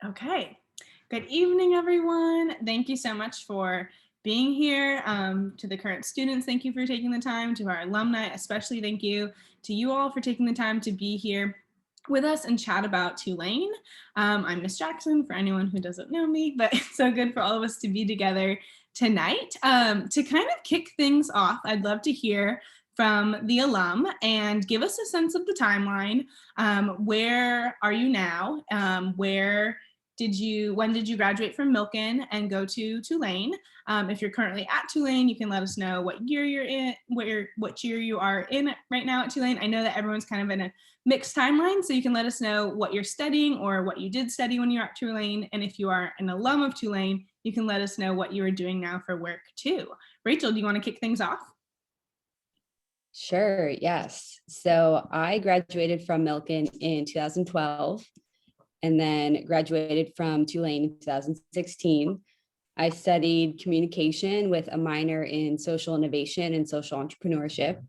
Okay. Good evening, everyone. Thank you so much for being here. To the current students, thank you for taking the time. To our alumni, especially thank you to you all for taking the time to be here with us and chat about Tulane. I'm Miss Jackson, for anyone who doesn't know me, but it's so good for all of us to be together tonight. To kind of kick things off, I'd love to hear from the alum and give us a sense of the timeline. Where are you now? When did you graduate from Milken and go to Tulane? If you're currently at Tulane, you can let us know what year you're in, what year you are in right now at Tulane. I know that everyone's kind of in a mixed timeline, so you can let us know what you're studying or what you did study when you're at Tulane. And if you are an alum of Tulane, you can let us know what you are doing now for work too. Rachel, do you want to kick things off? Sure, yes. So I graduated from Milken in 2012 and then graduated from Tulane in 2016. I studied communication with a minor in social innovation and social entrepreneurship.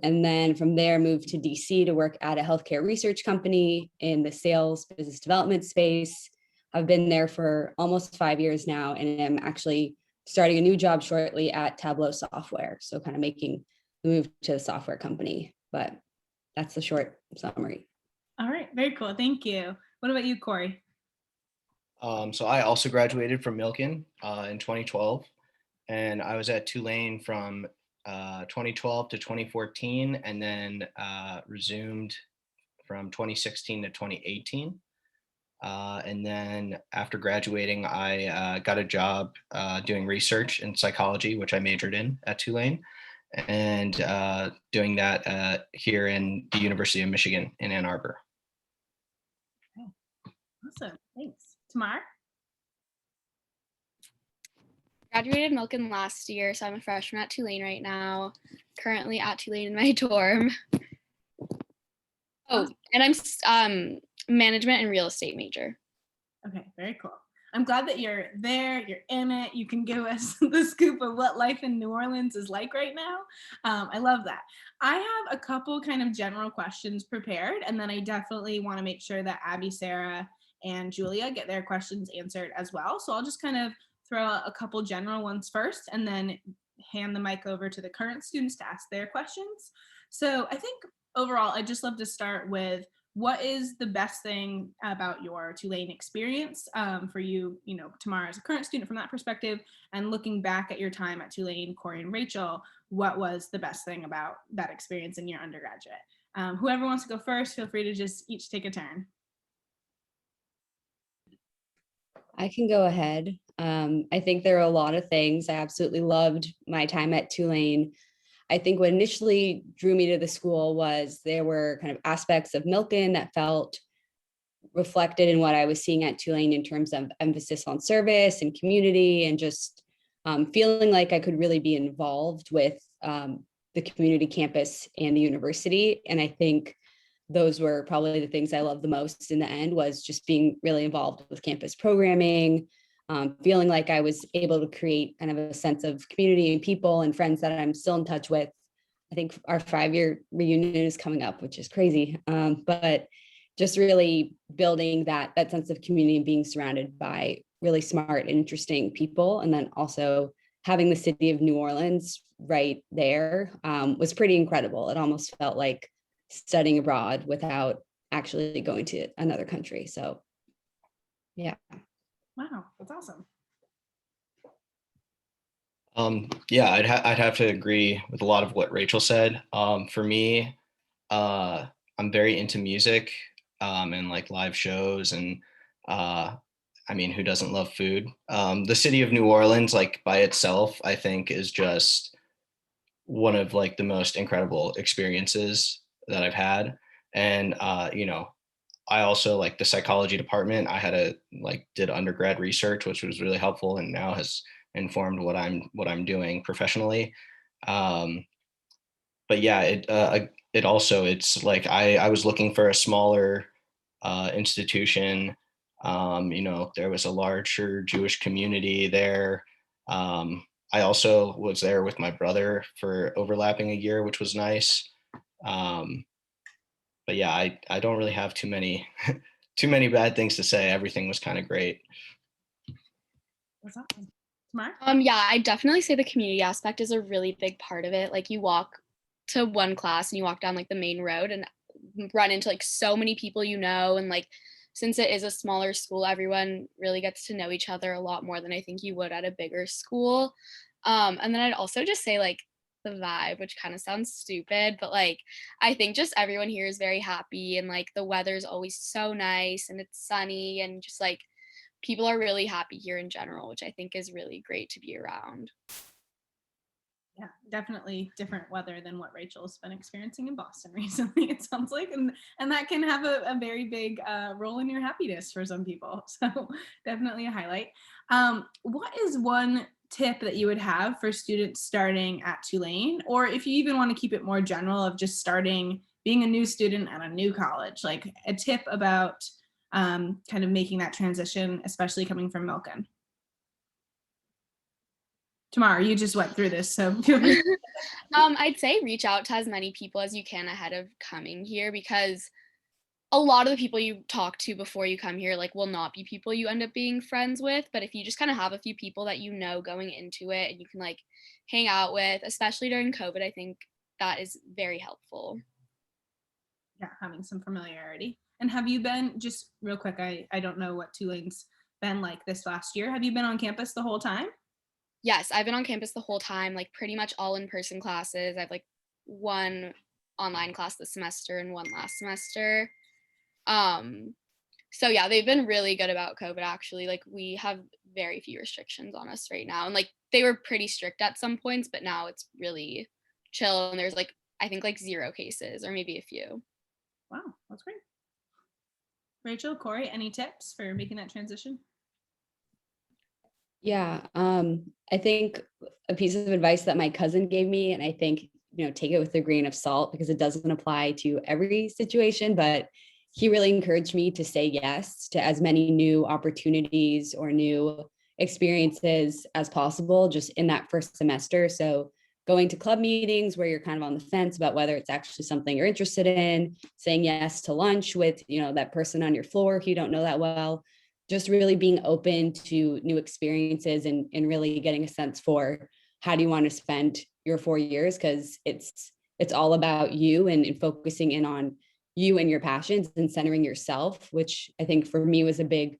And then from there, moved to DC to work at a healthcare research company in the sales business development space. I've been there for almost 5 years now, and I'm actually starting a new job shortly at Tableau Software. So kind of making the move to the software company, but that's the short summary. All right, very cool. Thank you. What about you, Corey? So I also graduated from Milken in 2012, and I was at Tulane from 2012 to 2014, and then resumed from 2016 to 2018. And then after graduating, I got a job doing research in psychology, which I majored in at Tulane, and doing that here in the University of Michigan in Ann Arbor. Okay. Awesome. Thanks. Tamar? Graduated Milken last year, so I'm a freshman at Tulane right now, currently at Tulane in my dorm. Oh, and I'm management and real estate major. Okay, very cool. I'm glad that you're there, you're in it. You can give us the scoop of what life in New Orleans is like right now. I love that. I have a couple kind of general questions prepared, and then I definitely want to make sure that Abby, Sarah, and Julia get their questions answered as well. So I'll just kind of throw out a couple general ones first, and then hand the mic over to the current students to ask their questions. So I think overall, I'd just love to start with, what is the best thing about your Tulane experience for you, Tamara, as a current student from that perspective, and looking back at your time at Tulane, Corey and Rachel, what was the best thing about that experience in your undergraduate? Whoever wants to go first, feel free to just each take a turn. I can go ahead. I think there are a lot of things. I absolutely loved my time at Tulane. I think what initially drew me to the school was there were kind of aspects of Milken that felt reflected in what I was seeing at Tulane in terms of emphasis on service and community, and just feeling like I could really be involved with the community campus and the university. And I think those were probably the things I loved the most in the end, was just being really involved with campus programming, feeling like I was able to create kind of a sense of community and people and friends that I'm still in touch with. I think our 5-year reunion is coming up, which is crazy. But just really building that sense of community and being surrounded by really smart and interesting people. And then also having the city of New Orleans right there was pretty incredible. It almost felt like studying abroad without actually going to another country. So, yeah. Wow, that's awesome. Yeah, I'd have to agree with a lot of what Rachel said. For me, I'm very into music and like live shows, and I mean, who doesn't love food? The city of New Orleans, like by itself, I think is just one of like the most incredible experiences that I've had. And I also like the psychology department. I had did undergrad research, which was really helpful and now has informed what I'm doing professionally. But yeah, it's like I was looking for a smaller institution. There was a larger Jewish community there. I also was there with my brother for overlapping a year, which was nice. But yeah, I don't really have too many too many bad things to say. Everything was kind of great. That's awesome. Tamar? Yeah, I definitely say the community aspect is a really big part of it. Like you walk to one class and you walk down like the main road and run into like so many people you know, and like since it is a smaller school, everyone really gets to know each other a lot more than I think you would at a bigger school. And then I'd also just say like the vibe, which kind of sounds stupid, but like I think just everyone here is very happy, and like the weather's always so nice and it's sunny, and just like people are really happy here in general, which I think is really great to be around. Yeah, definitely different weather than what Rachel's been experiencing in Boston recently, it sounds like. And that can have a very big role in your happiness for some people. So definitely a highlight. What is one tip that you would have for students starting at Tulane? Or if you even want to keep it more general of just starting, being a new student at a new college, like a tip about kind of making that transition, especially coming from Milken? Tamara, you just went through this, so feel free. I'd say reach out to as many people as you can ahead of coming here, because a lot of the people you talk to before you come here like will not be people you end up being friends with. But if you just kind of have a few people that you know going into it and you can like hang out with, especially during COVID, I think that is very helpful. Yeah, having some familiarity. And have you been, just real quick, I don't know what Tulane's been like this last year. Have you been on campus the whole time? Yes, I've been on campus the whole time, like pretty much all in-person classes. I've like one online class this semester and one last semester. Um, so yeah, they've been really good about COVID actually. Like we have very few restrictions on us right now. And like they were pretty strict at some points, but now it's really chill, and there's like I think like 0 cases or maybe a few. Wow, that's great. Rachel, Corey, any tips for making that transition? Yeah, I think a piece of advice that my cousin gave me, and I think, take it with a grain of salt because it doesn't apply to every situation, but he really encouraged me to say yes to as many new opportunities or new experiences as possible just in that first semester. So going to club meetings where you're kind of on the fence about whether it's actually something you're interested in, saying yes to lunch with, that person on your floor who you don't know that well, just really being open to new experiences and really getting a sense for how do you want to spend your 4 years, because it's all about you and focusing in on you and your passions and centering yourself, which I think for me was a big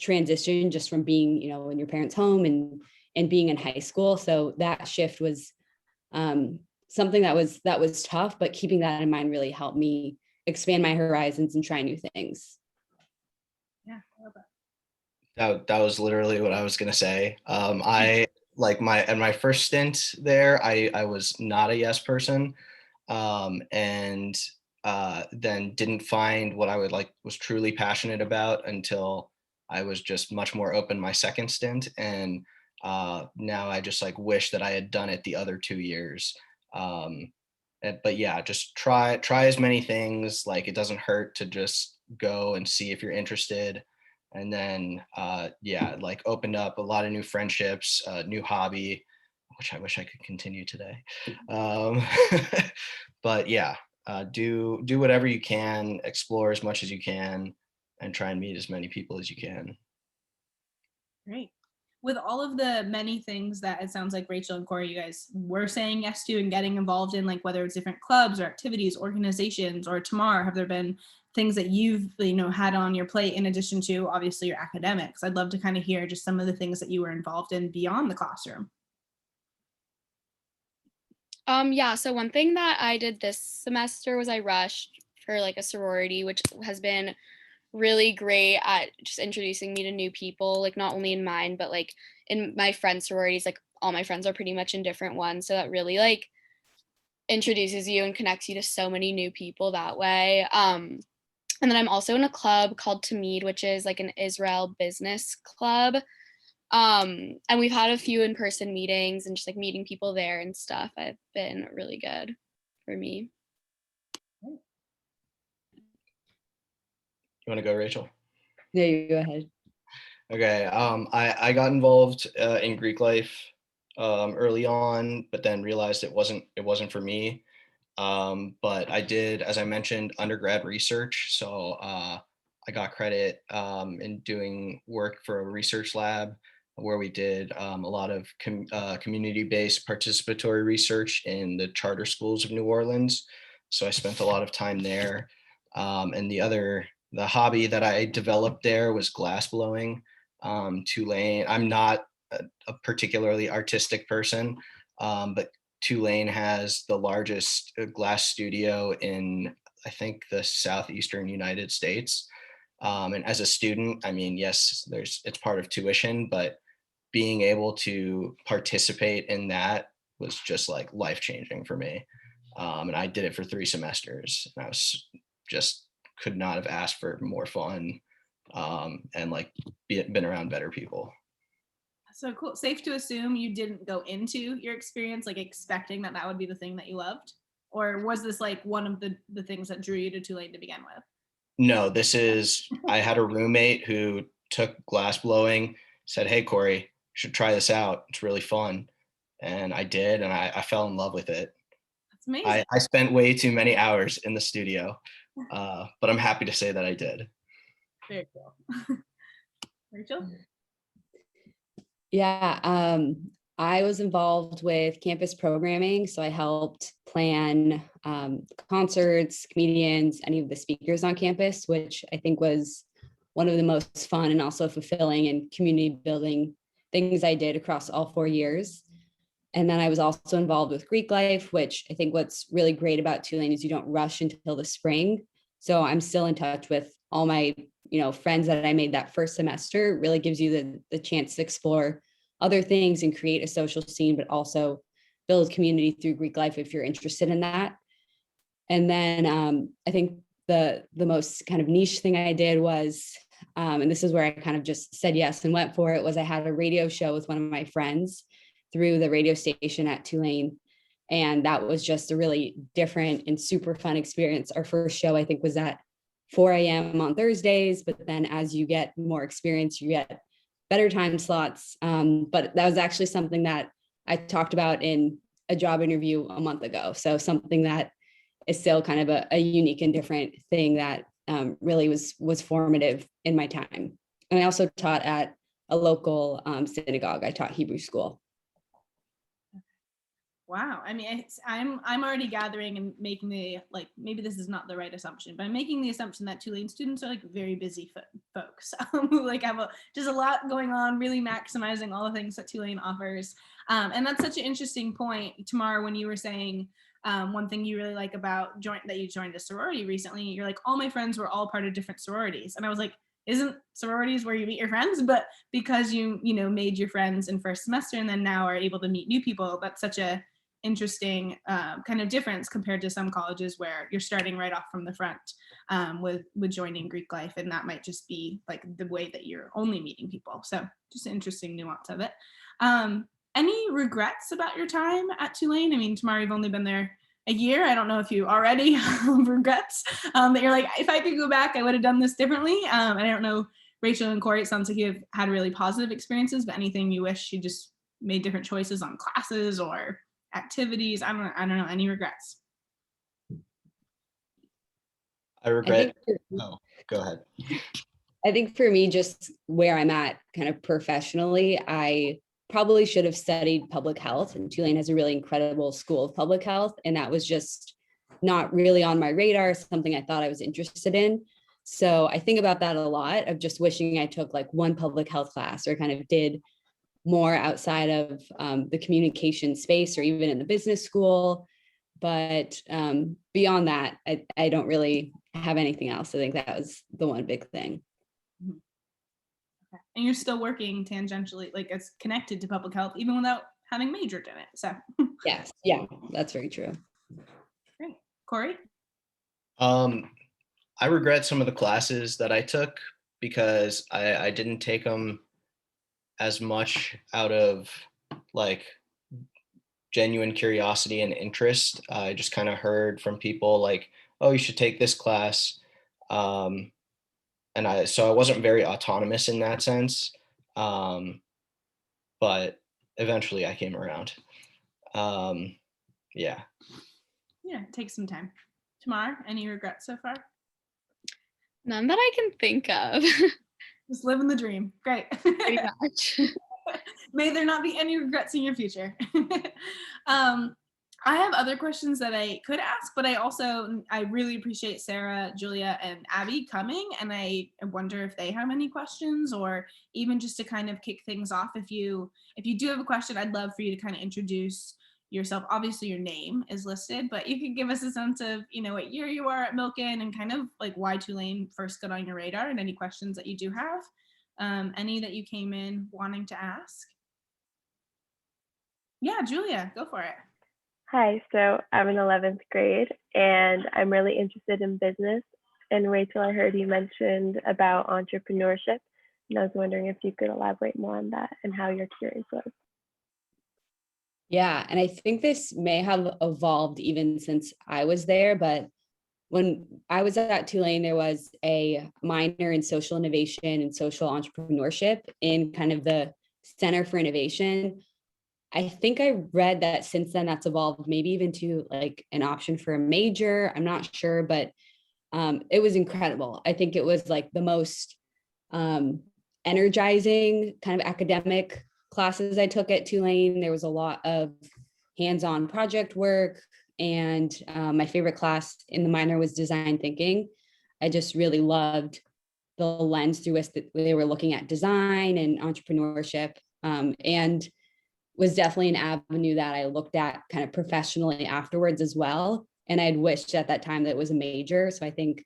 transition just from being, in your parents' home and being in high school. So that shift was something that was tough, but keeping that in mind really helped me expand my horizons and try new things. Yeah, I love that. That was literally what I was gonna say. I like my first stint there, I was not a yes person, and then didn't find what I was truly passionate about until I was just much more open my second stint, and now I just like wish that I had done it the other 2 years. But yeah, just try as many things. Like it doesn't hurt to just go and see if you're interested. And then yeah, like opened up a lot of new friendships, new hobby, which I wish I could continue today. Um, but yeah, do whatever you can, explore as much as you can, and try and meet as many people as you can. Great. With all of the many things that it sounds like Rachel and Corey, you guys were saying yes to and getting involved in, like whether it's different clubs or activities, organizations, or Tamar, have there been things that you've had on your plate in addition to obviously your academics? I'd love to kind of hear just some of the things that you were involved in beyond the classroom. Yeah, so one thing that I did this semester was I rushed for like a sorority, which has been really great at just introducing me to new people, like not only in mine, but like in my friend sororities, like all my friends are pretty much in different ones. So that really like introduces you and connects you to so many new people that way. And then I'm also in a club called Tamid, which is like an Israel business club. And we've had a few in-person meetings and just like meeting people there and stuff. Have been really good for me. You want to go, Rachel? There you go ahead. Okay. I got involved in Greek life early on, but then realized it wasn't for me. But I did, as I mentioned, undergrad research. So I I got credit in doing work for a research lab where we did a lot of community-based participatory research in the charter schools of New Orleans. So I spent a lot of time there. And the hobby that I developed there was glassblowing. Tulane, I'm not a particularly artistic person, but Tulane has the largest glass studio in, I think, the southeastern United States. And as a student, I mean, yes, it's part of tuition, but being able to participate in that was just like life-changing for me. And I did it for 3 semesters. And I was just could not have asked for more fun, and like been around better people. So cool. Safe to assume you didn't go into your experience like expecting that that would be the thing that you loved? Or was this like one of the things that drew you to Tulane to begin with? No, I had a roommate who took glass blowing, said, "Hey, Corey, you should try this out. It's really fun." And I did, and I fell in love with it. That's amazing. I spent way too many hours in the studio, but I'm happy to say that I did. Very cool. Rachel? Yeah, I was involved with campus programming, so I helped plan concerts, comedians, any of the speakers on campus, which I think was one of the most fun and also fulfilling and community building things I did across all 4 years. And then I was also involved with Greek life, which I think what's really great about Tulane is you don't rush until the spring. So I'm still in touch with all my, friends that I made that first semester. It really gives you the chance to explore other things and create a social scene, but also build community through Greek life if you're interested in that. And then I think the most kind of niche thing I did was, and this is where I kind of just said yes and went for it, was I had a radio show with one of my friends through the radio station at Tulane. And that was just a really different and super fun experience. Our first show, I think, was at 4 a.m. on Thursdays, but then as you get more experience, you get better time slots. But that was actually something that I talked about in a job interview a month ago. So something that is still kind of a unique and different thing that really was formative in my time. And I also taught at a local synagogue. I taught Hebrew school. Wow. I mean, I'm already gathering and making maybe this is not the right assumption, but I'm making the assumption that Tulane students are like very busy folks who like have just a lot going on, really maximizing all the things that Tulane offers. And that's such an interesting point, Tamara, when you were saying one thing you really like about that you joined a sorority recently. You're like, all my friends were all part of different sororities. And I was like, isn't sororities where you meet your friends? But because you made your friends in first semester and then now are able to meet new people, that's such a interesting kind of difference compared to some colleges where you're starting right off from the front with joining Greek life, and that might just be like the way that you're only meeting people. So just an interesting nuance of it. Any regrets about your time at Tulane? I mean, Tamara, you've only been there a year. I don't know if you already have regrets that you're like, if I could go back, I would have done this differently. I don't know, Rachel and Corey, it sounds like you've had really positive experiences, but anything you wish you just made different choices on classes or activities? I don't know, any regrets? I regret. Oh, go ahead. I think for me, just where I'm at kind of professionally, I probably should have studied public health, and Tulane has a really incredible school of public health. And that was just not really on my radar, something I thought I was interested in. So I think about that a lot, of just wishing I took like one public health class or kind of did more outside of the communication space or even in the business school. But beyond that, I don't really have anything else. I think that was the one big thing. Okay. And you're still working tangentially, like it's connected to public health, even without having majored in it. So yes, yeah, that's very true. Great. Corey? I regret some of the classes that I took because I didn't take them as much out of like genuine curiosity and interest. I just kind of heard from people like, oh, you should take this class. And so I wasn't very autonomous in that sense. But eventually I came around. Yeah. Yeah, take some time. Tamar, any regrets so far? None that I can think of. Just living the dream. Great. Pretty much. May there not be any regrets in your future. I have other questions that I could ask, but I really appreciate Sarah, Julia, and Abby coming, and I wonder if they have any questions, or even just to kind of kick things off. If you do have a question, I'd love for you to kind of introduce yourself. Obviously, your name is listed, but you could give us a sense of what year you are at Milken and kind of like why Tulane first got on your radar, and any questions that you do have. Any that you came in wanting to ask? Yeah, Julia, go for it. Hi, so I'm in 11th grade and I'm really interested in business. And Rachel, I heard you mentioned about entrepreneurship, and I was wondering if you could elaborate more on that and how your experience was. Yeah, and I think this may have evolved even since I was there, but when I was at Tulane, there was a minor in social innovation and social entrepreneurship in kind of the Center for Innovation. I think I read that since then that's evolved maybe even to like an option for a major. I'm not sure, but it was incredible. I think it was like the most energizing kind of academic classes I took at Tulane. There was a lot of hands-on project work, and my favorite class in the minor was design thinking. I just really loved the lens through which they were looking at design and entrepreneurship, and was definitely an avenue that I looked at kind of professionally afterwards as well. And I'd wished at that time that it was a major. So I think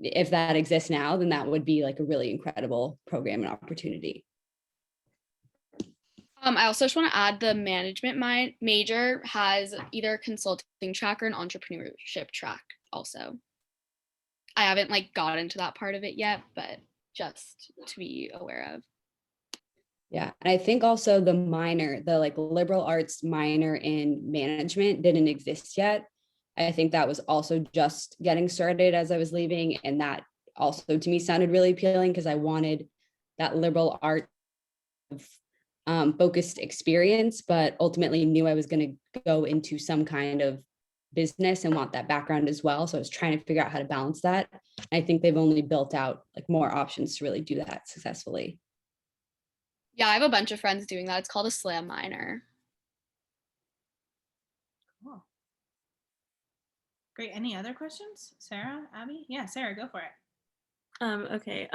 if that exists now, then that would be like a really incredible program and opportunity. I also just want to add the management major has either a consulting track or an entrepreneurship track also. I haven't like got into that part of it yet, but just to be aware of. Yeah, and I think also the minor, the like liberal arts minor in management didn't exist yet. I think that was also just getting started as I was leaving, and that also to me sounded really appealing because I wanted that liberal art focused experience, but ultimately knew I was going to go into some kind of business and want that background as well. So I was trying to figure out how to balance that. I think they've only built out like more options to really do that successfully. Yeah, I have a bunch of friends doing that. It's called a slam minor. Cool. Great. Any other questions? Sarah, Abby? Yeah, Sarah, go for it. Okay.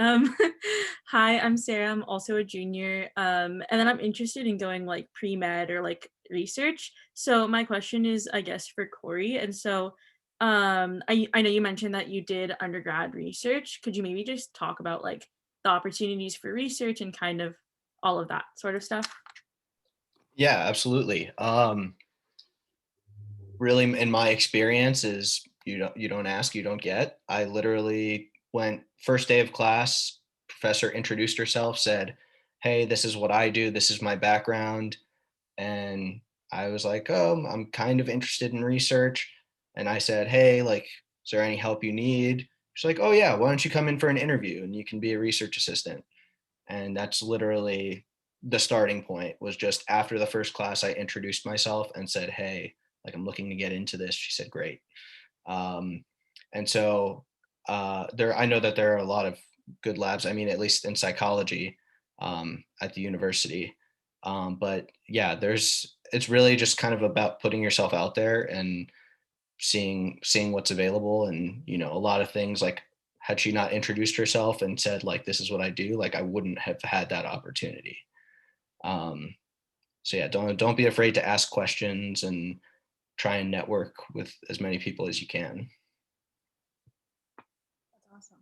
Hi, I'm Sarah. I'm also a junior. And then I'm interested in going like pre-med or like research. So my question is, I guess, for Corey. And so I know you mentioned that you did undergrad research. Could you maybe just talk about like the opportunities for research and kind of all of that sort of stuff? Yeah, absolutely. Really, in my experience, is you don't ask, you don't get. I literally went first day of class, professor introduced herself, said, "Hey, this is what I do. This is my background." And I was like, "Oh, I'm kind of interested in research." And I said, "Hey, like, is there any help you need?" She's like, "Oh yeah, why don't you come in for an interview and you can be a research assistant?" And that's literally the starting point. Was just after the first class, I introduced myself and said, "Hey, like I'm looking to get into this." She said, "Great." And so I know that there are a lot of good labs. I mean, at least in psychology at the university. But yeah, it's really just kind of about putting yourself out there and seeing what's available. And a lot of things, like, had she not introduced herself and said like, "This is what I do," like I wouldn't have had that opportunity. So yeah, don't be afraid to ask questions and try and network with as many people as you can. That's awesome.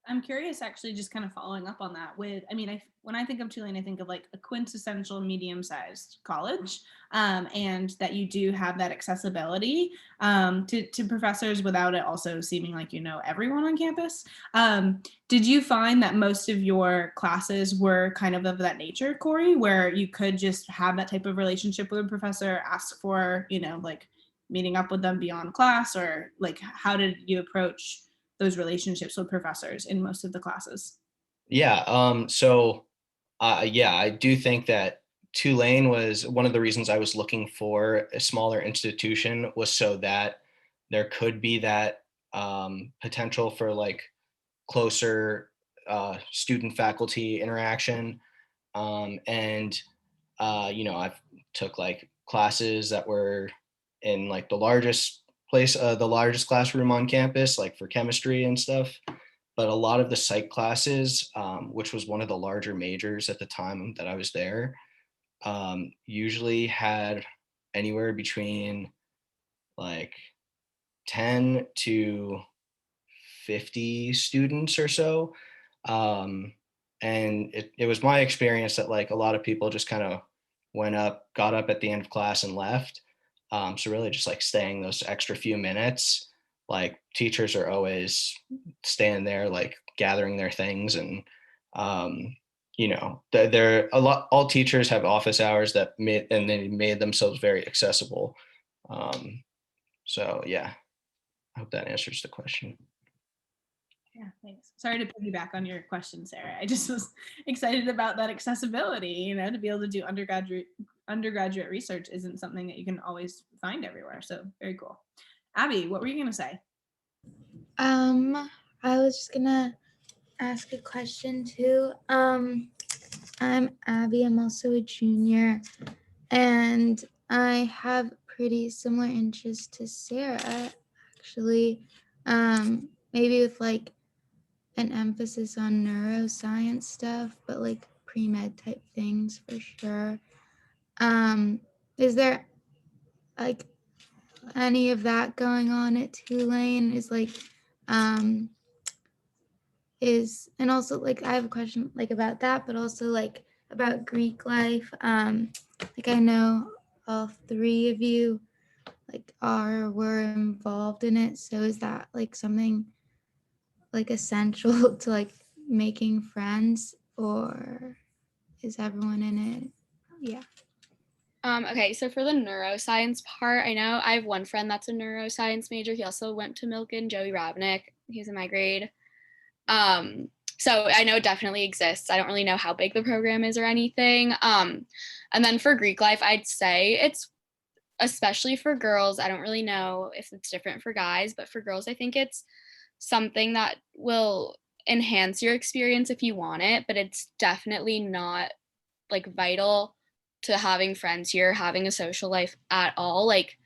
I'm curious, actually, just kind of following up on that. When I think of Tulane, I think of like a quintessential medium-sized college, and that you do have that accessibility to professors without it also seeming like everyone on campus. Did you find that most of your classes were kind of that nature, Corey, where you could just have that type of relationship with a professor, ask for like meeting up with them beyond class, or like how did you approach those relationships with professors in most of the classes? Yeah. Yeah, I do think that Tulane was one of the reasons I was looking for a smaller institution, was so that there could be that potential for like closer student faculty interaction. And I've took like classes that were in like the largest classroom on campus, like for chemistry and stuff. But a lot of the psych classes, which was one of the larger majors at the time that I was there, usually had anywhere between like 10 to 50 students or so. And it was my experience that like a lot of people just kind of got up at the end of class and left. So really just like staying those extra few minutes, like teachers are always staying there, like gathering their things. And, they're a lot, all teachers have office hours they made themselves very accessible. So yeah, I hope that answers the question. Yeah, thanks. Sorry to piggyback on your question, Sarah. I just was excited about that accessibility, to be able to do undergraduate research isn't something that you can always find everywhere. So very cool. Abby, what were you going to say? I was just gonna ask a question too. I'm Abby. I'm also a junior, and I have pretty similar interests to Sarah, actually. Maybe with like an emphasis on neuroscience stuff, but like pre-med type things for sure. Is there like any of that going on at Tulane? And also like I have a question like about that, but also like about Greek life. Like I know all three of you like were involved in it. So is that like something like essential to like making friends, or is everyone in it? Yeah. Okay, so for the neuroscience part, I know I have one friend that's a neuroscience major. He also went to Milken, Joey Rabnick. He's in my grade. So I know it definitely exists. I don't really know how big the program is or anything. And then for Greek life, I'd say it's, especially for girls, I don't really know if it's different for guys, but for girls, I think it's something that will enhance your experience if you want it, but it's definitely not like vital to having friends here, having a social life at all. Like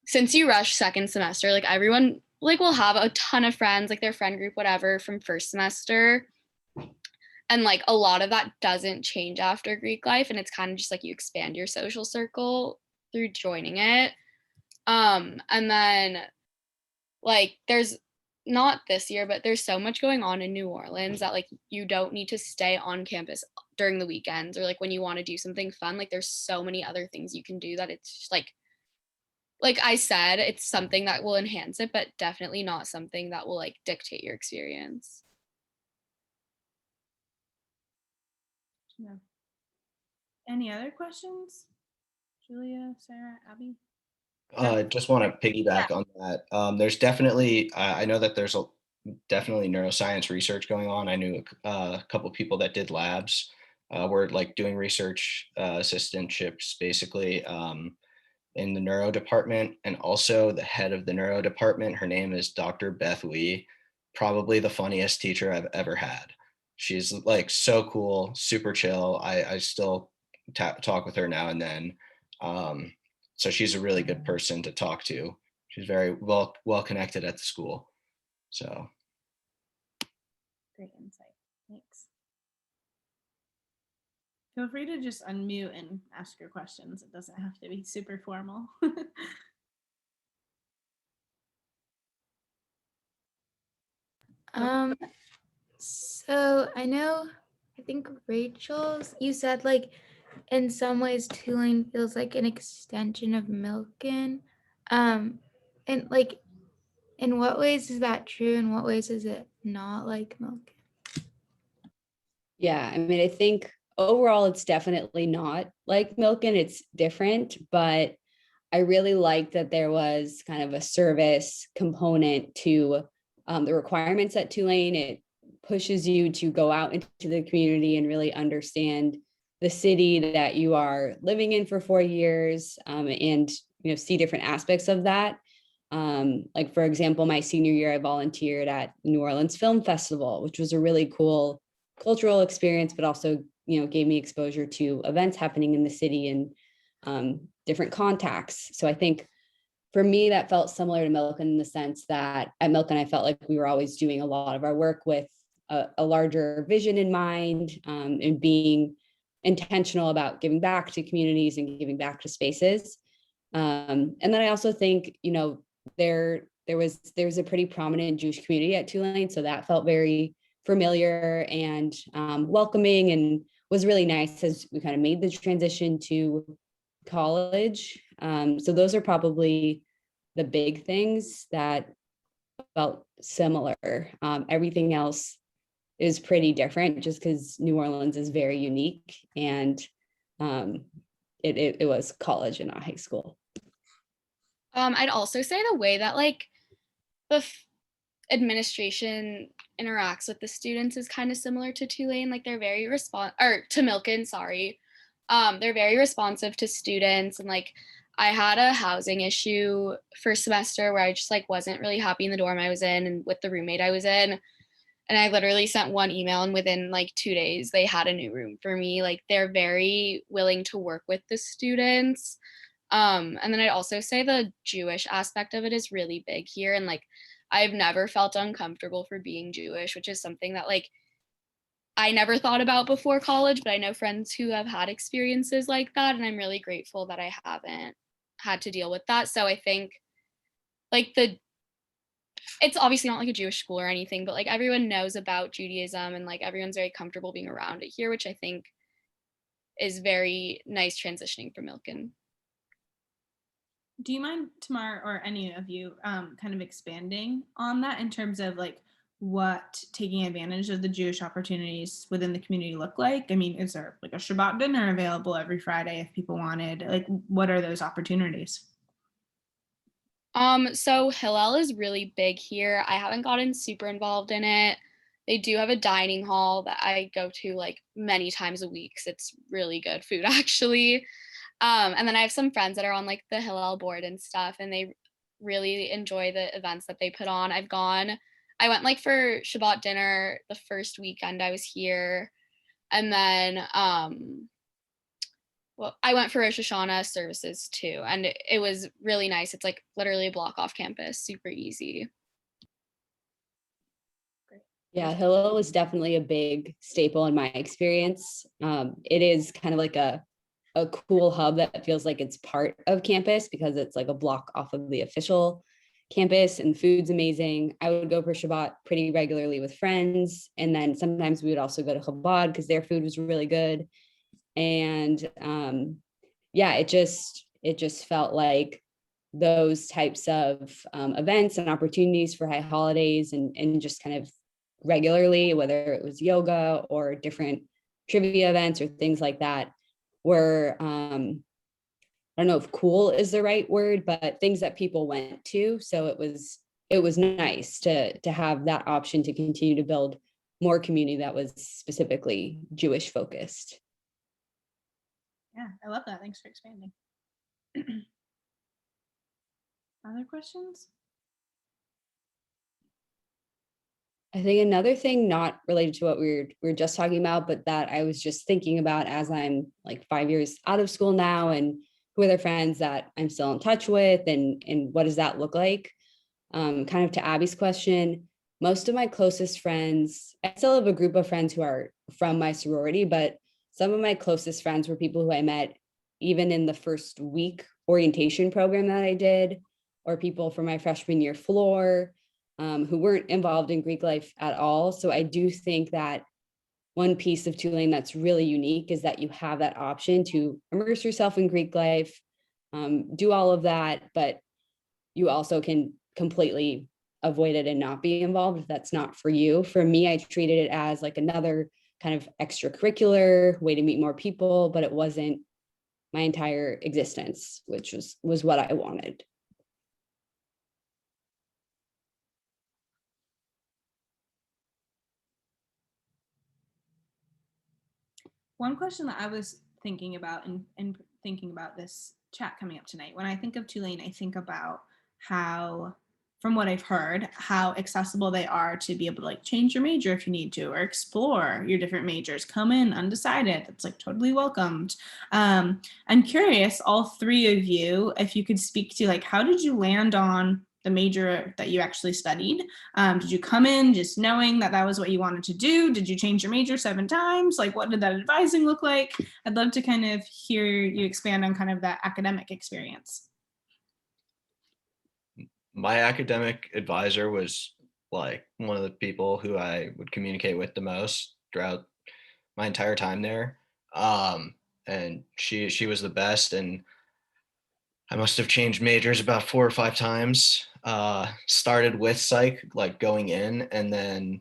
since you rush second semester, like everyone like will have a ton of friends, like their friend group, whatever, from first semester. And like a lot of that doesn't change after Greek life. And it's kind of just like you expand your social circle through joining it. And then like there's not this year, but there's so much going on in New Orleans that like you don't need to stay on campus during the weekends, or like when you want to do something fun, like there's so many other things you can do that it's just like I said, it's something that will enhance it, but definitely not something that will like dictate your experience. Yeah. Any other questions? Julia, Sarah, Abby? Just want to piggyback on that. There's definitely, I know that there's definitely neuroscience research going on. I knew a couple of people that did labs, were like doing research assistantships basically in the neuro department, and also the head of the neuro department. Her name is Dr. Beth Lee, probably the funniest teacher I've ever had. She's like so cool, super chill. I still talk with her now and then. So she's a really good person to talk to. She's very well connected at the school. So great insight. Thanks. Feel free to just unmute and ask your questions. It doesn't have to be super formal. So I think Rachel's, you said like in some ways Tulane feels like an extension of Milken. And like in what ways is that true? In what ways is it not like Milken? Yeah, I mean, I think overall it's definitely not like Milken, it's different, but I really liked that there was kind of a service component to the requirements at Tulane. It pushes you to go out into the community and really understand the city that you are living in for 4 years, and see different aspects of that. Like, for example, my senior year, I volunteered at New Orleans Film Festival, which was a really cool cultural experience, but also, gave me exposure to events happening in the city and different contacts. So I think for me, that felt similar to Milken in the sense that at Milken, I felt like we were always doing a lot of our work with a larger vision in mind, and being intentional about giving back to communities and giving back to spaces. And then I also think, there was a pretty prominent Jewish community at Tulane, so that felt very familiar and welcoming, and was really nice as we kind of made the transition to college. So those are probably the big things that felt similar. Everything else is pretty different just because New Orleans is very unique, and it was college and not high school. I'd also say the way that like the administration interacts with the students is kind of similar to Tulane. Like they're very to Milken, sorry. They're very responsive to students, and like I had a housing issue first semester where I just like wasn't really happy in the dorm I was in and with the roommate I was in. And I literally sent one email, and within like 2 days they had a new room for me. Like they're very willing to work with the students. And then I'd also say the Jewish aspect of it is really big here. And like I've never felt uncomfortable for being Jewish, which is something that like I never thought about before college, but I know friends who have had experiences like that, and I'm really grateful that I haven't had to deal with that. So I think like it's obviously not like a Jewish school or anything, but like everyone knows about Judaism, and like everyone's very comfortable being around it here, which I think is very nice transitioning from Milken. Do you mind, Tamar, or any of you, kind of expanding on that in terms of like what taking advantage of the Jewish opportunities within the community look like? I mean, is there like a Shabbat dinner available every Friday if people wanted? Like, what are those opportunities? So Hillel is really big here. I haven't gotten super involved in it. They do have a dining hall that I go to like many times a week, 'cause it's really good food actually. And then I have some friends that are on like the Hillel board and stuff, and they really enjoy the events that they put on. I went like for Shabbat dinner the first weekend I was here, and then well, I went for Rosh Hashanah services too, and it was really nice. It's like literally a block off campus, super easy. Yeah, Hillel was definitely a big staple in my experience. It is kind of like a cool hub that feels like it's part of campus because it's like a block off of the official campus, and food's amazing. I would go for Shabbat pretty regularly with friends, and then sometimes we would also go to Chabad because their food was really good. And yeah, it just felt like those types of events and opportunities for high holidays and just kind of regularly, whether it was yoga or different trivia events or things like that, were I don't know if cool is the right word, but things that people went to. So it was nice to have that option to continue to build more community that was specifically Jewish focused. Yeah, I love that. Thanks for expanding. Other questions? I think another thing not related to what we were just talking about, but that I was just thinking about as I'm like 5 years out of school now, and who are the friends that I'm still in touch with, and what does that look like? Kind of to Abby's question, most of my closest friends, I still have a group of friends who are from my sorority, but some of my closest friends were people who I met even in the first week orientation program that I did, or people from my freshman year floor, who weren't involved in Greek life at all. So I do think that one piece of Tulane that's really unique is that you have that option to immerse yourself in Greek life, do all of that, but you also can completely avoid it and not be involved if that's not for you. For me, I treated it as like another kind of extracurricular way to meet more people, but it wasn't my entire existence, which was what I wanted. One question that I was thinking about and thinking about this chat coming up tonight, when I think of Tulane, I think about how, from what I've heard, how accessible they are to be able to like change your major if you need to, or explore your different majors. Come in undecided. It's like totally welcomed. I'm curious, all three of you, if you could speak to like, how did you land on the major that you actually studied? Did you come in just knowing that that was what you wanted to do? Did you change your major 7 times? Like, what did that advising look like? I'd love to kind of hear you expand on kind of that academic experience. My academic advisor was like one of the people who I would communicate with the most throughout my entire time there. And she was the best, and I must have changed majors about 4 or 5 times. Started with psych, like going in, and then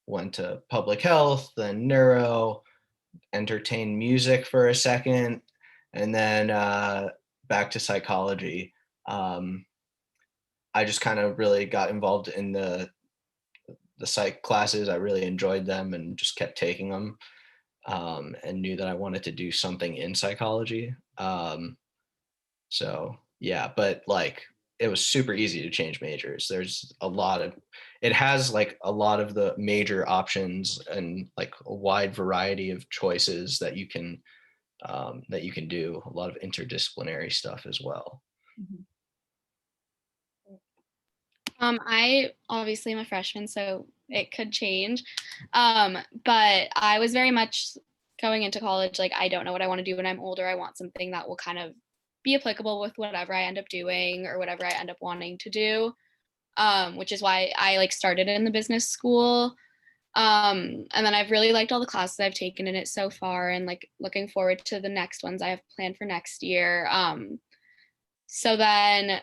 went to public health, then neuro, entertained music for a second, and then back to psychology. I just kind of really got involved in the psych classes. I really enjoyed them and just kept taking them, and knew that I wanted to do something in psychology. So yeah, but like it was super easy to change majors. There's a lot of, it has like a lot of the major options and like a wide variety of choices that you can do, a lot of interdisciplinary stuff as well. I obviously am a freshman, so it could change. But I was very much going into college like, I don't know what I want to do when I'm older. I want something that will kind of be applicable with whatever I end up doing or whatever I end up wanting to do. Which is why I like started in the business school. And then I've really liked all the classes I've taken in it so far, and like looking forward to the next ones I have planned for next year. So then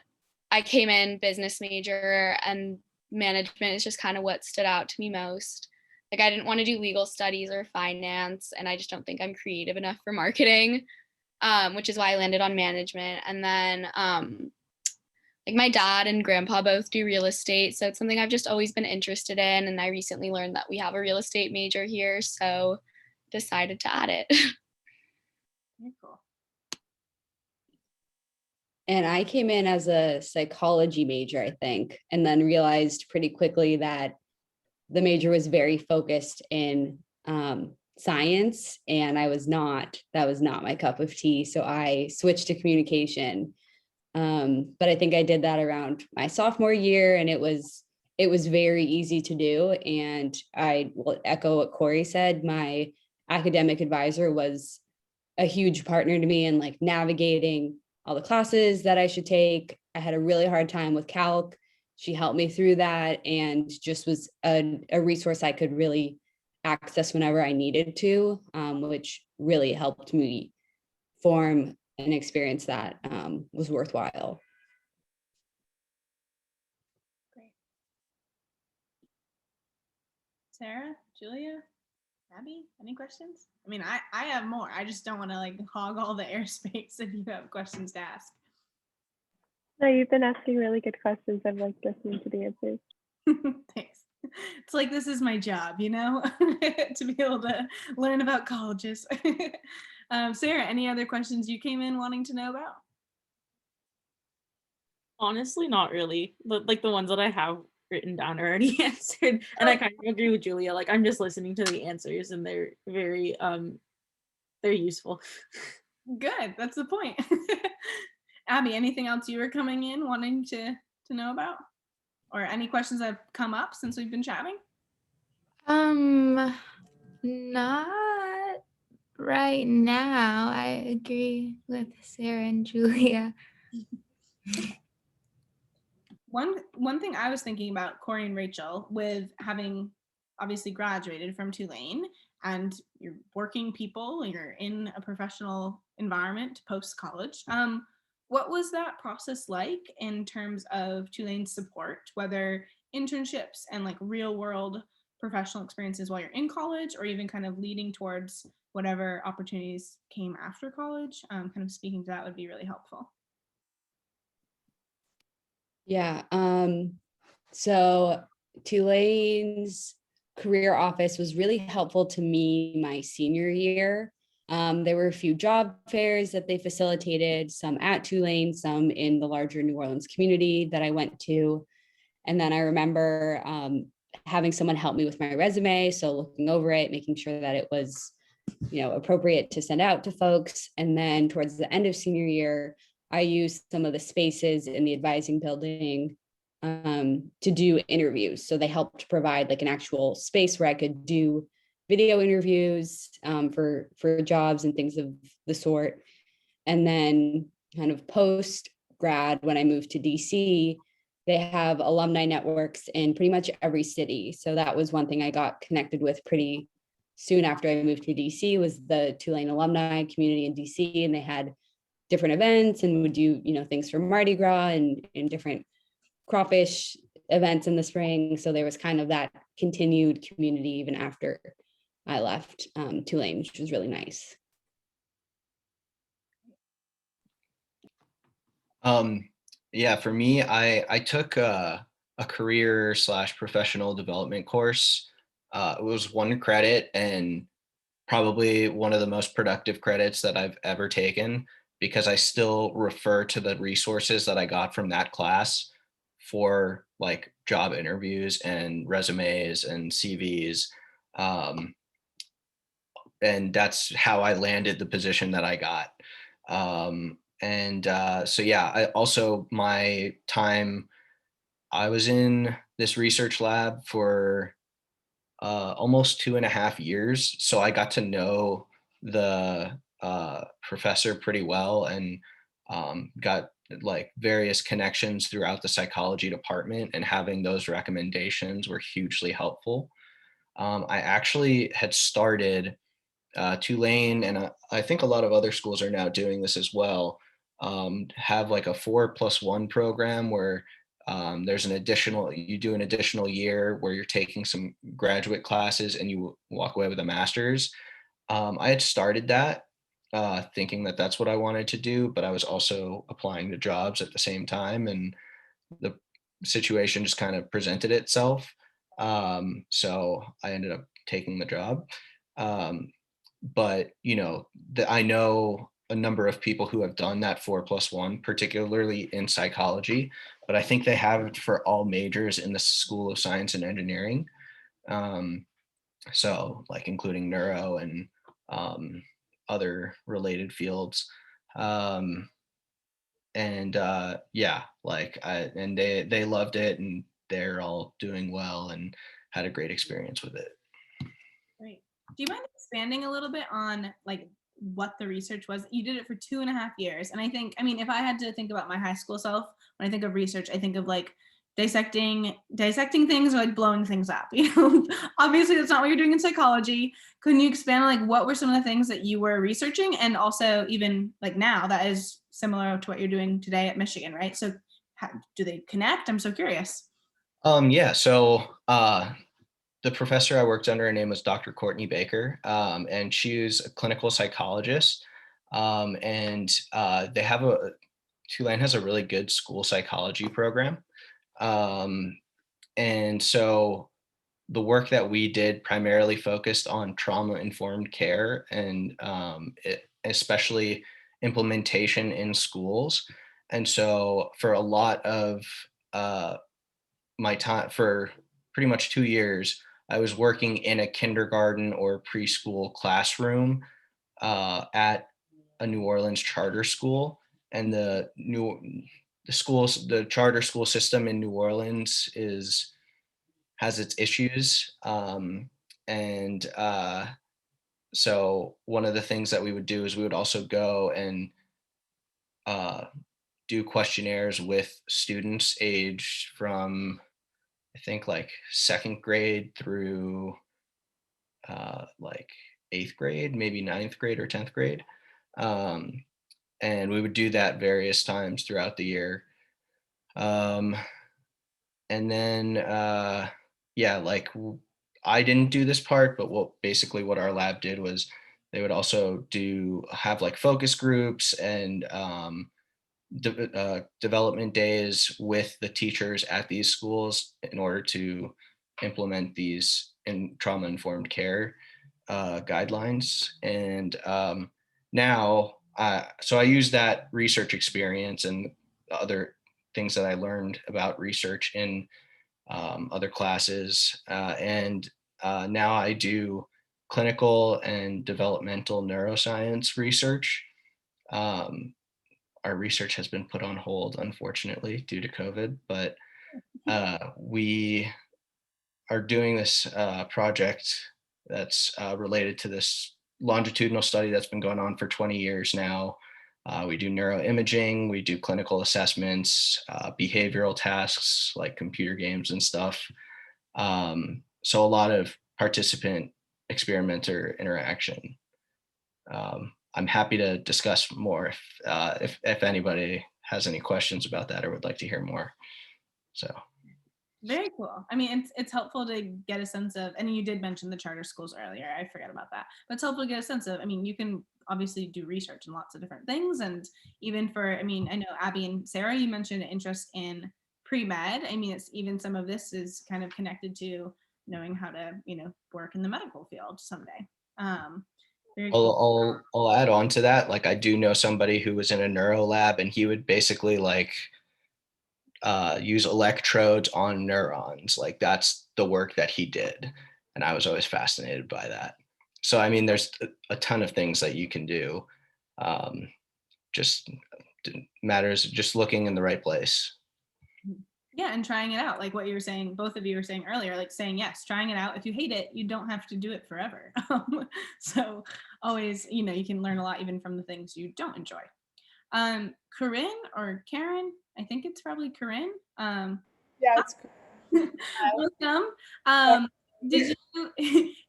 I came in business major, and management is just kind of what stood out to me most. Like I didn't want to do legal studies or finance, and I just don't think I'm creative enough for marketing, which is why I landed on management. And then like my dad and grandpa both do real estate, so it's something I've just always been interested in. And I recently learned that we have a real estate major here, so decided to add it. Very cool. And I came in as a psychology major, I think, and then realized pretty quickly that the major was very focused in science, and that was not my cup of tea. So I switched to communication. But I think I did that around my sophomore year, and it was very easy to do. And I will echo what Corey said. My academic advisor was a huge partner to me in like navigating all the classes that I should take. I had a really hard time with calc. She helped me through that, and just was a resource I could really access whenever I needed to, which really helped me form an experience that was worthwhile. Great. Sarah, Julia, Abby, any questions? I mean, I have more. I just don't want to like hog all the airspace if you have questions to ask. No, you've been asking really good questions. I've liked listening to the answers. Thanks. It's like, this is my job, you know, to be able to learn about colleges. Sarah, any other questions you came in wanting to know about? Honestly, not really. Like the ones that I have written down are already answered. And I kind of agree with Julia. Like I'm just listening to the answers, and they're very they're useful. Good. That's the point. Abby, anything else you were coming in wanting to know about? Or any questions that have come up since we've been chatting? Not right now. I agree with Sarah and Julia. One thing I was thinking about, Corey and Rachel, with having obviously graduated from Tulane, and you're working people, you're in a professional environment post college. What was that process like in terms of Tulane's support, whether internships and like real world professional experiences while you're in college, or even kind of leading towards whatever opportunities came after college? Kind of speaking to that would be really helpful. Yeah. So Tulane's career office was really helpful to me my senior year. There were a few job fairs that they facilitated, some at Tulane, some in the larger New Orleans community that I went to. And then I remember having someone help me with my resume. So looking over it, making sure that it was, appropriate to send out to folks. And then towards the end of senior year, I used some of the spaces in the advising building to do interviews. So they helped provide like an actual space where I could do video interviews for jobs and things of the sort. And then kind of post grad, when I moved to DC, they have alumni networks in pretty much every city. So that was one thing I got connected with pretty soon after I moved to DC, was the Tulane alumni community in DC. And they had different events and would do, things for Mardi Gras and different crawfish events in the spring. So there was kind of that continued community even after I left Tulane, which was really nice. Yeah, for me, I took a career / professional development course. It was 1 credit and probably one of the most productive credits that I've ever taken, because I still refer to the resources that I got from that class for like job interviews and resumes and CVs. And that's how I landed the position that I got. So yeah, I also, my time, I was in this research lab for almost 2.5 years. So I got to know the professor pretty well, and got like various connections throughout the psychology department, and having those recommendations were hugely helpful. I actually had started Tulane, and I think a lot of other schools are now doing this as well, have like a 4+1 program where you do an additional year where you're taking some graduate classes and you walk away with a master's. I had started that thinking that that's what I wanted to do, but I was also applying to jobs at the same time, and the situation just kind of presented itself. So I ended up taking the job. Um, but I know a number of people who have done that 4+1, particularly in psychology, but I think they have it for all majors in the School of Science and Engineering. So like including neuro and other related fields. Yeah, and they loved it, and they're all doing well and had a great experience with it. Great. Do you mind expanding a little bit on like what the research was? You did it for 2.5 years. And I mean, if I had to think about my high school self, when I think of research, I think of like dissecting things or like blowing things up. Obviously that's not what you're doing in psychology. Couldn't you expand on like what were some of the things that you were researching, and also even like now that is similar to what you're doing today at Michigan, right? So how, do they connect? I'm so curious. Yeah, so the professor I worked under, her name was Dr. Courtney Baker, and she was a clinical psychologist. Tulane has a really good school psychology program. And so the work that we did primarily focused on trauma-informed care, and especially implementation in schools. And so for a lot of my time, for pretty much 2 years, I was working in a kindergarten or preschool classroom at a New Orleans charter school. And the charter school system in New Orleans has its issues. So one of the things that we would do is we would also go and do questionnaires with students aged from, I think, like 2nd grade through like 8th grade, maybe 9th grade or 10th grade. And we would do that various times throughout the year. And then, yeah, like I didn't do this part, but what our lab did was they would also have like focus groups and development days with the teachers at these schools in order to implement these in trauma-informed care. guidelines. And now, so I use that research experience and other things that I learned about research in other classes. And now I do clinical and developmental neuroscience research. Our research has been put on hold, unfortunately, due to COVID, but we are doing this project that's related to this longitudinal study that's been going on for 20 years now. We do neuroimaging, we do clinical assessments, behavioral tasks like computer games and stuff. So a lot of participant experimenter interaction. I'm happy to discuss more if anybody has any questions about that or would like to hear more. So. Very cool. I mean, it's helpful to get a sense of, and you did mention the charter schools earlier. I forgot about that. But it's helpful to get a sense of, I mean, you can obviously do research in lots of different things. And even for, I mean, I know Abby and Sarah, you mentioned an interest in pre-med. I mean, it's even some of this is kind of connected to knowing how to, work in the medical field someday. Very cool. I'll add on to that. Like, I do know somebody who was in a neuro lab, and he would basically like use electrodes on neurons. Like, that's the work that he did. And I was always fascinated by that. So, I mean, there's a ton of things that you can do. Just matters just looking in the right place. Yeah, and trying it out, like what you were saying, both of you were saying earlier, like saying yes, trying it out. If you hate it, you don't have to do it forever. So always, you can learn a lot even from the things you don't enjoy. Corinne or Karen, I think it's probably Corinne. Yeah, it's welcome. Did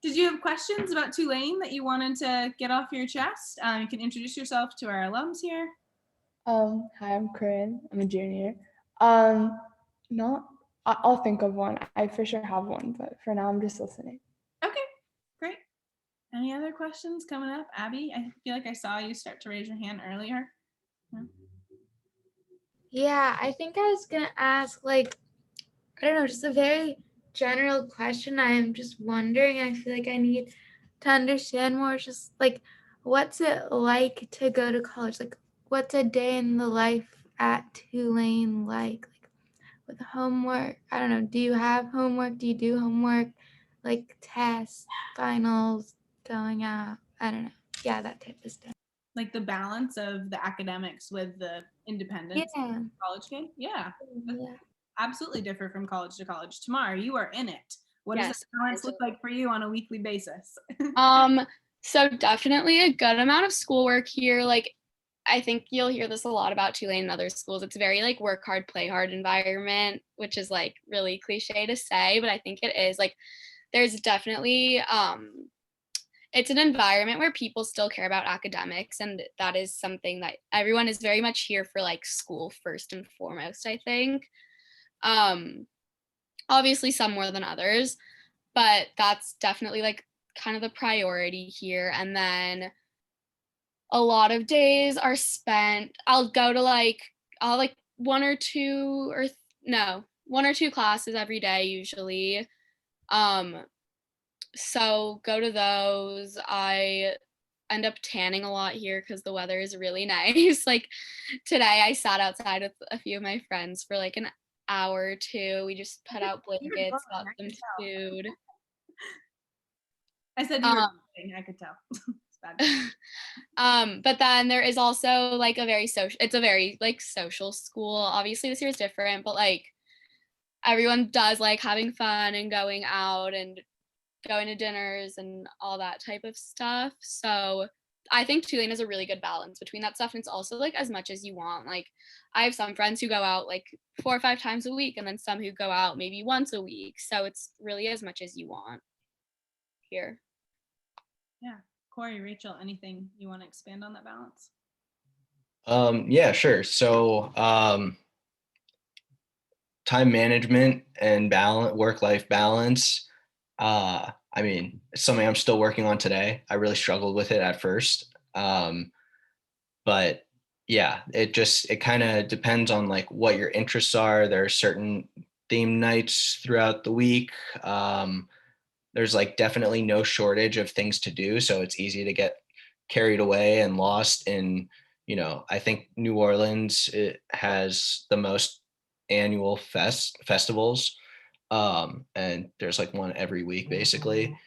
you have questions about Tulane that you wanted to get off your chest? You can introduce yourself to our alums here. Hi, I'm Corinne. I'm a junior. I'll think of one. I for sure have one, but for now I'm just listening. Okay, great. Any other questions coming up? Abby, I feel like I saw you start to raise your hand earlier. Yeah, I think I was gonna ask, like, I don't know, just a very general question. I am just wondering, I feel like I need to understand more, just like, what's it like to go to college? Like, what's a day in the life at Tulane like with homework? I don't know, do you have homework? Do you do homework? Like tests, finals, going out? I don't know. Yeah, that type of stuff. Like the balance of the academics with the independence Yeah. of college kid? Yeah. Yeah. Absolutely differ from college to college. Tamar, you are in it. What does Yes, that balance look like for you on a weekly basis? So definitely a good amount of schoolwork here. Like, I think you'll hear this a lot about Tulane and other schools. It's very like work hard, play hard environment, which is like really cliche to say, but I think it is. Like, there's definitely it's an environment where people still care about academics, and that is something that everyone is very much here for, like school first and foremost, I think. Obviously some more than others, but that's definitely like kind of the priority here. And then a lot of days are spent, I'll like one or two classes every day usually. So go to those. I end up tanning a lot here because the weather is really nice. Like today I sat outside with a few of my friends for like an hour or two. We just put out blankets, got them food. I said you were I could tell. But then there is also like it's a very like social school. Obviously this year is different, but like everyone does like having fun and going out and going to dinners and all that type of stuff. So I think Tulane is a really good balance between that stuff. And it's also like as much as you want. Like I have some friends who go out like 4 or 5 times a week, and then some who go out maybe once a week. So it's really as much as you want here. Yeah. Corey, Rachel, anything you want to expand on that balance? Yeah, sure. So time management and work-life balance. I mean, it's something I'm still working on today. I really struggled with it at first. But yeah, it kind of depends on like what your interests are. There are certain theme nights throughout the week. there's like definitely no shortage of things to do. So it's easy to get carried away and lost in, I think New Orleans, it has the most annual festivals. And there's like one every week basically.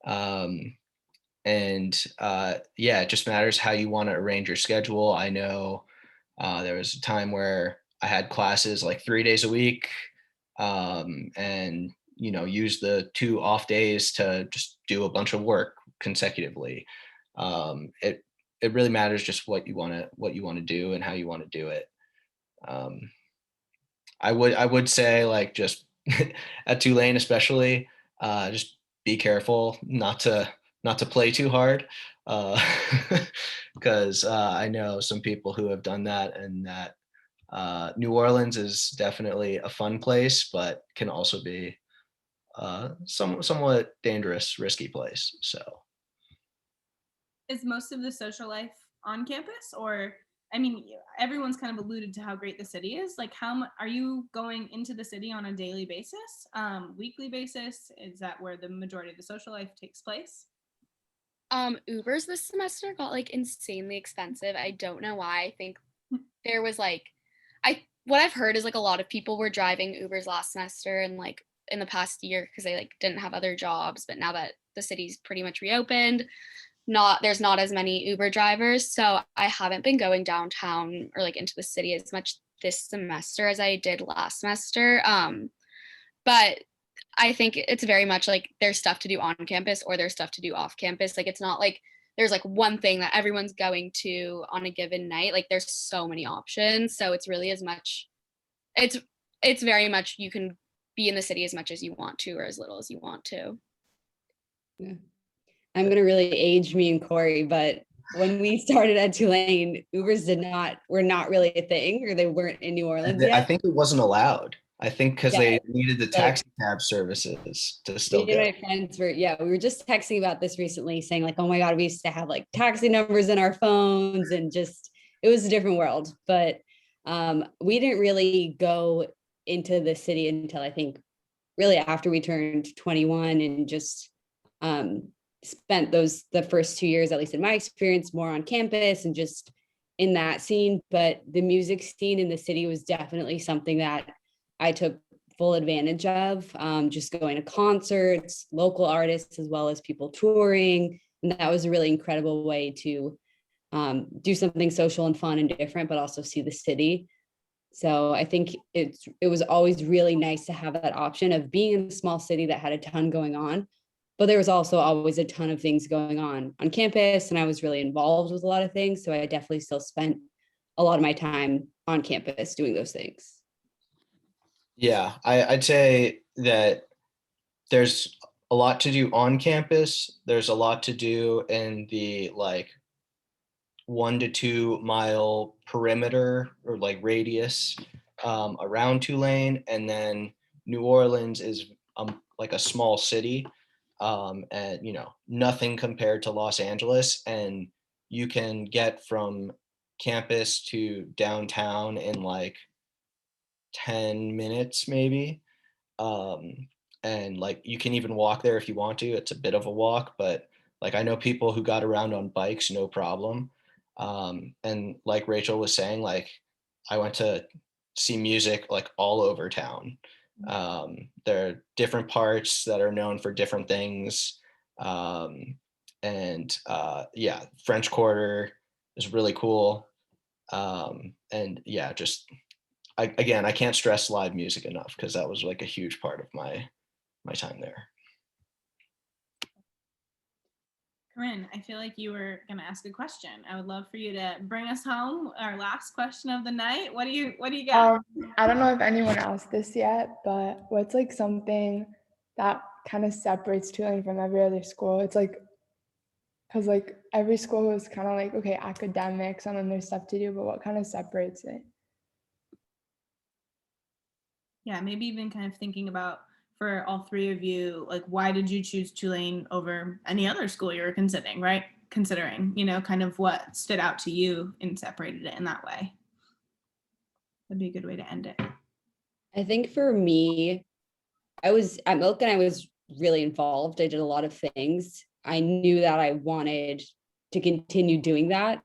Um, and yeah, it just matters how you want to arrange your schedule. I know there was a time where I had classes like 3 days a week, and use the 2 off days to just do a bunch of work consecutively. It really matters just what you want to do and how you want to do it. um, I would say, like, just at Tulane especially, just be careful not to play too hard, because I know some people who have done that, and that New Orleans is definitely a fun place, but can also be somewhat dangerous, risky place. So Is most of the social life on campus, or I mean, everyone's kind of alluded to how great the city is. Like, are you going into the city on a daily basis, weekly basis? Is that where the majority of the social life takes place? Ubers this semester got like insanely expensive. I don't know why. I think there was like what I've heard is like a lot of people were driving Ubers last semester and like in the past year because they like didn't have other jobs, but now that the city's pretty much reopened, there's not as many Uber drivers. So I haven't been going downtown or like into the city as much this semester as I did last semester. But I think it's very much like there's stuff to do on campus or there's stuff to do off campus. Like it's not like there's like one thing that everyone's going to on a given night. Like there's so many options. So it's really as much it's very much you can be in the city as much as you want to or as little as you want to. Yeah. I'm gonna really age me and Corey, but when we started at Tulane, Ubers were not really a thing, or they weren't in New Orleans I yet. think it wasn't allowed. I think because Yeah, they needed the like, taxi cab services to still me and go. my friends we were just texting about this recently, saying like, oh my God, we used to have like taxi numbers in our phones, and just, it was a different world. But we didn't really go into the city until I think really after we turned 21, and just spent the first 2 years, at least in my experience, more on campus and just in that scene. But the music scene in the city was definitely something that I took full advantage of, just going to concerts, local artists, as well as people touring. And that was a really incredible way to do something social and fun and different, but also see the city. So I think it was always really nice to have that option of being in a small city that had a ton going on, but there was also always a ton of things going on campus, and I was really involved with a lot of things. So I definitely still spent a lot of my time on campus doing those things. Yeah, I'd say that there's a lot to do on campus. There's a lot to do in the like 1 to 2 mile perimeter or like radius around Tulane, and then New Orleans is like a small city, and nothing compared to Los Angeles, and you can get from campus to downtown in like 10 minutes maybe. And like you can even walk there if you want to. It's a bit of a walk, but like I know people who got around on bikes no problem. And like Rachel was saying, like I went to see music like all over town. There are different parts that are known for different things. And yeah, French Quarter is really cool. And yeah, just again, I can't stress live music enough because that was like a huge part of my time there. Corinne, I feel like you were going to ask a question. I would love for you to bring us home. Our last question of the night. What do you got? I don't know if anyone asked this yet, but what's like something that kind of separates Tulane from every other school? It's like, because like every school is kind of like, okay, academics, and then there's stuff to do, but what kind of separates it? Yeah, maybe even kind of thinking about, for all three of you, like, why did you choose Tulane over any other school you were considering, right? Considering, kind of what stood out to you and separated it in that way. That'd be a good way to end it. I think for me, I was at Milken, I was really involved. I did a lot of things. I knew that I wanted to continue doing that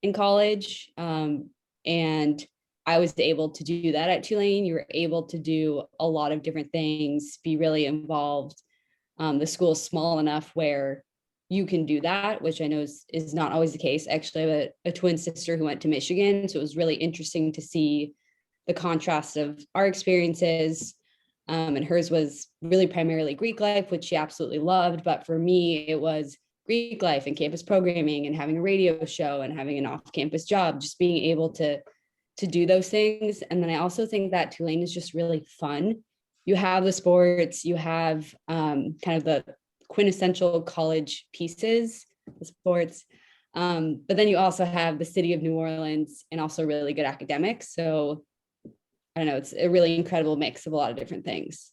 in college. And I was able to do that at Tulane. You were able to do a lot of different things, be really involved. The school is small enough where you can do that, which I know is not always the case. Actually, I have a twin sister who went to Michigan. So it was really interesting to see the contrast of our experiences. And hers was really primarily Greek life, which she absolutely loved. But for me, it was Greek life and campus programming and having a radio show and having an off-campus job, just being able to do those things. And then I also think that Tulane is just really fun. You have the sports, you have kind of the quintessential college pieces, the sports. But then you also have the city of New Orleans and also really good academics. So I don't know, it's a really incredible mix of a lot of different things.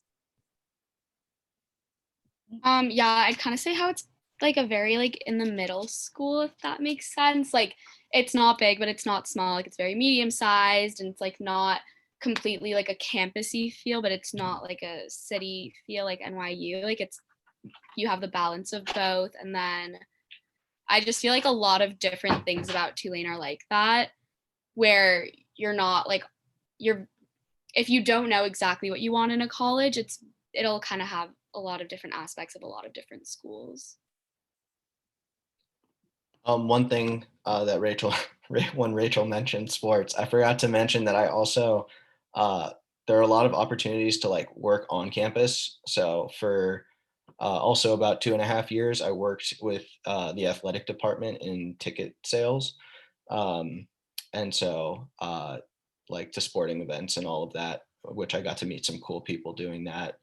Yeah, I'd kind of say how it's like a very like in the middle school, if that makes sense. Like it's not big, but it's not small. Like it's very medium sized, and it's like not completely like a campusy feel, but it's not like a city feel like NYU. Like it's, you have the balance of both. And then I just feel like a lot of different things about Tulane are like that, where you're not like, if you don't know exactly what you want in a college, it'll kind of have a lot of different aspects of a lot of different schools. One thing that when Rachel mentioned sports, I forgot to mention that I also, there are a lot of opportunities to like work on campus. So for also about 2.5 years, I worked with the athletic department in ticket sales. And so like to sporting events and all of that, which I got to meet some cool people doing that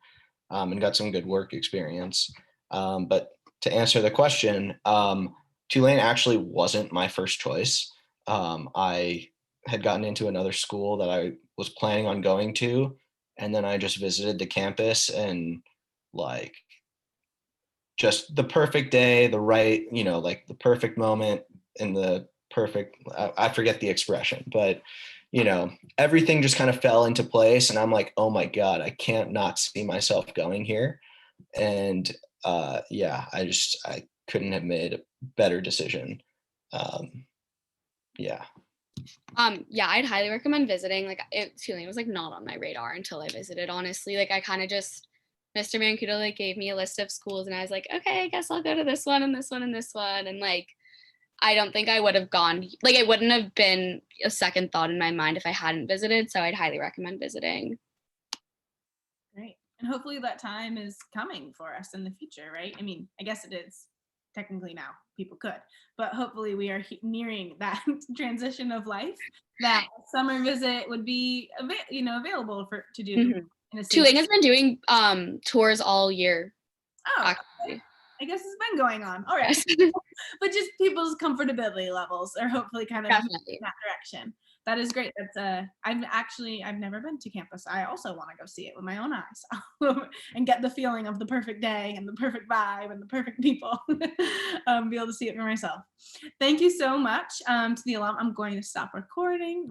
and got some good work experience. But to answer the question, Tulane actually wasn't my first choice. I had gotten into another school that I was planning on going to, and then I just visited the campus and like just the perfect day, the right, like the perfect moment in the perfect, I forget the expression, but everything just kind of fell into place. And I'm like, oh my God, I can't not see myself going here. And yeah, I couldn't have made a better decision. Yeah. Yeah, I'd highly recommend visiting. Like Tulane was like not on my radar until I visited, honestly. Like I kind of just, Mr. Mancuto like gave me a list of schools and I was like, okay, I guess I'll go to this one and this one and this one. And like, I don't think I would have gone, like it wouldn't have been a second thought in my mind if I hadn't visited. So I'd highly recommend visiting. Great. And hopefully that time is coming for us in the future, right? I mean, I guess it is technically now, people could, but hopefully we are nearing that transition of life that summer visit would be available to do. Mm-hmm. Tulane has been doing tours all year. Oh, actually. I guess it's been going on. All right. Yes. But just people's comfortability levels are hopefully kind of Definitely in that direction. That is great. That's I've never been to campus. I also want to go see it with my own eyes and get the feeling of the perfect day and the perfect vibe and the perfect people. Be able to see it for myself. Thank you so much to the alum. I'm going to stop recording.